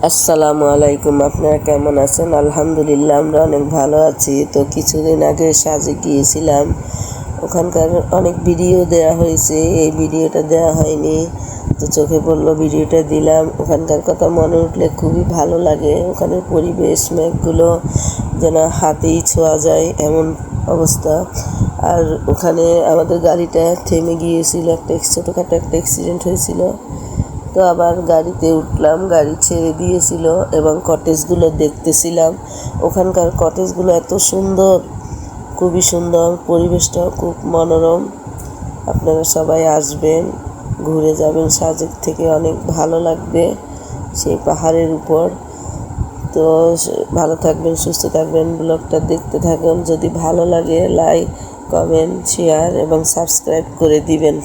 আসসালামু আলাইকুম। আপনারা কেমন আছেন? আলহামদুলিল্লাহ আমরা অনেক ভালো আছি। তো কিছুদিন আগে সাজে গিয়েছিলাম, ওখানকার অনেক ভিডিও দেওয়া হয়েছে, এই ভিডিওটা দেওয়া হয়নি, তো চোখে পড়লো ভিডিওটা দিলাম। ওখানকার কথা মনে উঠলে খুবই ভালো লাগে। ওখানের পরিবেশ, মেঘগুলো যেন হাতেই ছোঁয়া যায় এমন অবস্থা। আর ওখানে আমাদের গাড়িটা থেমে গিয়েছিল, ছোটোখাটো একটা অ্যাক্সিডেন্ট হয়েছিল। তো আবার গাড়িতে উঠলাম, গাড়ি ছেড়ে দিয়েছিল এবং কটেজগুলো দেখতেছিলাম। ওখানকার কটেজগুলো এত সুন্দর, খুবই সুন্দর, পরিবেশটাও খুব মনোরম। আপনারা সবাই আসবেন, ঘুরে যাবেন, সাজেক থেকে অনেক ভালো লাগবে সেই পাহাড়ের উপর। তো ভালো থাকবেন, সুস্থ থাকবেন, ব্লগটা দেখতে থাকুন। যদি ভালো লাগে লাইক, কমেন্ট, শেয়ার এবং সাবস্ক্রাইব করে দিবেন।